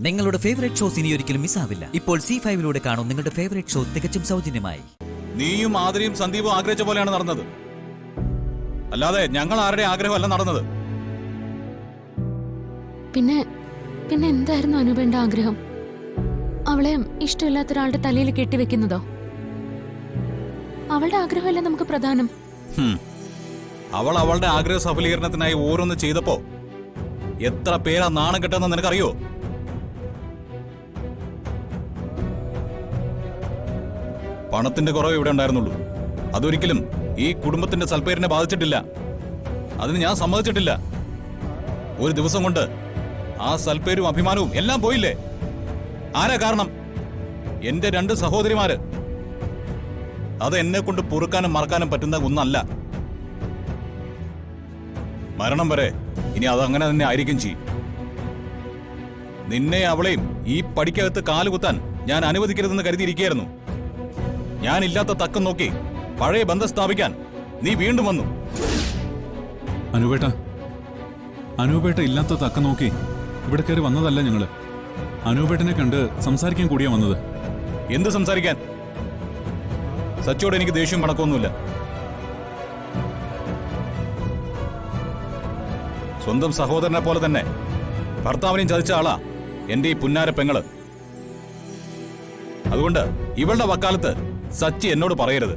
നിങ്ങളുടെ favourite shows ഇനി ഒരിക്കലും മിസ്സാവില്ല. ഇപ്പോൾ C5 കാണും നിങ്ങളുടെ ഫേവറേറ്റ് ഷോ തികച്ചും സൗജന്യമായി. നീയും ആതിരയും സന്ദീപും ആഗ്രഹിച്ച പോലെയാണ് നടന്നത്, അല്ലാതെ ഞങ്ങൾ ആരുടെ ആഗ്രഹമല്ല നടന്നത്. പിന്നെ എന്തായിരുന്നു അനുപേണ്ട ആഗ്രഹം? അവളെ ഇഷ്ടമില്ലാത്ത ഒരാളുടെ തലയിൽ കെട്ടിവെക്കുന്നതോ? അവളുടെ ആഗ്രഹമല്ല നമുക്ക് പ്രധാനം. അവൾ അവളുടെ ആഗ്രഹ സഫലീകരണത്തിനായി ഓരോന്ന് ചെയ്തപ്പോ എത്ര പേരാ നാണം കെട്ടെന്ന് നിനക്കറിയോ? പണത്തിന്റെ കുറവ് ഇവിടെ ഉണ്ടായിരുന്നുള്ളൂ. അതൊരിക്കലും ഈ കുടുംബത്തിന്റെ സൽപ്പേരിനെ ബാധിച്ചിട്ടില്ല. അതിന് ഞാൻ സമ്മതിച്ചിട്ടില്ല. ഒരു ദിവസം കൊണ്ട് ആ സൽപ്പേരും അഭിമാനവും എല്ലാം പോയില്ലേ? ആരാ കാരണം? എന്റെ 2 സഹോദരിമാര്. അത് എന്നെ കൊണ്ട് പൊറുക്കാനും മറക്കാനും പറ്റുന്ന ഒന്നല്ല. മരണം വരെ ഇനി അതങ്ങനെ തന്നെ ആയിരിക്കും ചെയ്യും. നിന്നെ അവളെയും ഈ പടിക്കകത്ത് കാലുകുത്താൻ ഞാൻ അനുവദിക്കരുതെന്ന് കരുതിയിരിക്കുകയായിരുന്നു. ഞാനില്ലാത്ത തക്കം നോക്കി പഴയ ബന്ധം സ്ഥാപിക്കാൻ നീ വീണ്ടും വന്നു. അനൂപേട്ട ഇല്ലാത്ത തക്കം നോക്കി ഇവിടെ കയറി വന്നതല്ല ഞങ്ങള്. അനൂപേട്ടനെ കണ്ട് സംസാരിക്കാൻ കൂടിയാ വന്നത്. എന്ത് സംസാരിക്കാൻ? സച്ചിയോട് എനിക്ക് ദേഷ്യം പണക്കൊന്നുമില്ല. സ്വന്തം സഹോദരനെ പോലെ തന്നെ ഭർത്താവിനെയും ചതിച്ച ആളാ എന്റെ ഈ പുന്നാര പെങ്ങള്. അതുകൊണ്ട് ഇവളുടെ വക്കാലത്ത് സച്ചി എന്നോട് പറയരുത്.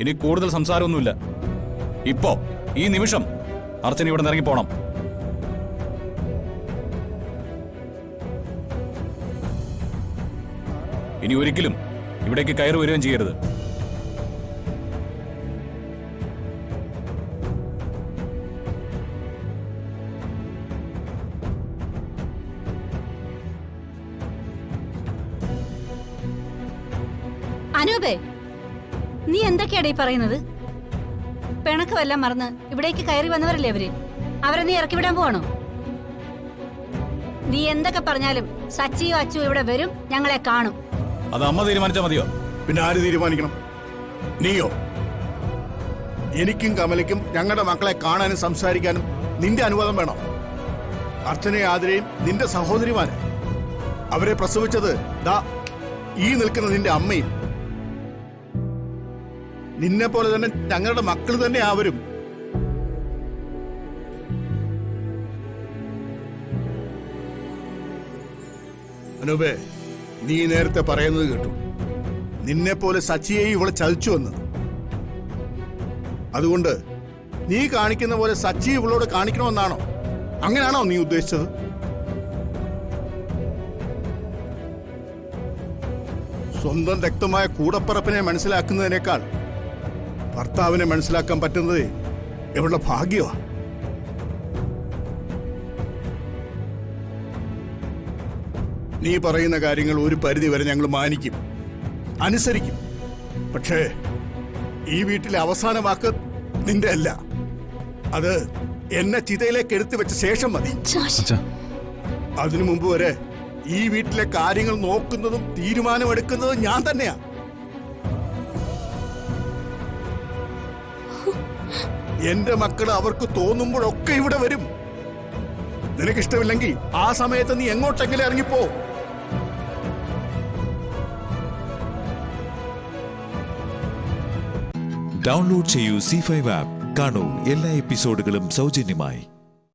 ഇനി കൂടുതൽ സംസാരമൊന്നുമില്ല. ഇപ്പോ ഈ നിമിഷം അർച്ചന ഇവിടെ ഇറങ്ങി പോണം. ഇനി ഒരിക്കലും ഇവിടേക്ക് കയറി വരികയും ചെയ്യരുത്. അനൂപേ, നീ എന്തൊക്കെയാടേ പറയുന്നത്? പിണക്കമെല്ലാം മറന്ന് ഇവിടേക്ക് കയറി വന്നവരല്ലേ അവരെ നീ ഇറക്കി വിടാൻ പോവാണോ? നീ എന്തൊക്കെ പറഞ്ഞാലും സച്ചിയോ അച്ചു ഇവിടെ വരും, ഞങ്ങളെ കാണും. അത് അമ്മ തീരുമാനിച്ചാൽ മതിയോ? പിന്നെ ആര് തീരുമാനിക്കണം? നീയോ? എനിക്കും കമലയ്ക്കും ഞങ്ങളുടെ മക്കളെ കാണാനും സംസാരിക്കാനും നിന്റെ അനുവാദം വേണം. അർച്ചനയും ആതിരയും നിന്റെ സഹോദരിമാര്. അവരെ പ്രസവിച്ചത് ദാ ഈ നിൽക്കുന്ന നിന്റെ അമ്മയും. നിന്നെ പോലെ തന്നെ ഞങ്ങളുടെ മക്കൾ തന്നെ ആവരും. അനൂപേ, നീ നേരത്തെ പറയുന്നത് കേട്ടു. നിന്നെ പോലെ സച്ചിയെ ഇവളെ ചതിച്ചു വന്ന്. അതുകൊണ്ട് നീ കാണിക്കുന്ന പോലെ സച്ചി ഇവളോട് കാണിക്കണമെന്നാണോ? അങ്ങനെയാണോ നീ ഉദ്ദേശിച്ചത്? സ്വന്തം രക്തമായ കൂടപ്പറപ്പിനെ മനസ്സിലാക്കുന്നതിനേക്കാൾ ഭർത്താവിനെ മനസ്സിലാക്കാൻ പറ്റുന്നത് ഇവളുടെ ഭാഗ്യമാണ്. നീ പറയുന്ന കാര്യങ്ങൾ ഒരു പരിധി വരെ ഞങ്ങൾ മാനിക്കും, അനുസരിക്കും. പക്ഷേ ഈ വീട്ടിലെ അവസാന വാക്ക് നിന്റെ അല്ല. അത് എന്നെ ചിതയിലേക്ക് എടുത്തു വെച്ച ശേഷം മതി. അതിനു മുമ്പ് വരെ ഈ വീട്ടിലെ കാര്യങ്ങൾ നോക്കുന്നതും തീരുമാനമെടുക്കുന്നതും ഞാൻ തന്നെയാ. എന്റെ മക്കൾ അവർക്ക് തോന്നുമ്പോഴൊക്കെ ഇവിടെ വരും. നിനക്കിഷ്ടമില്ലെങ്കിൽ ആ സമയത്ത് നീ എങ്ങോട്ടെങ്കിലും ഇറങ്ങിപ്പോ. ഡൗൺലോഡ് ചെയ്യൂ C5 ആപ്പ്. കാണൂ എല്ലാ എപ്പിസോഡുകളും സൗജന്യമായി.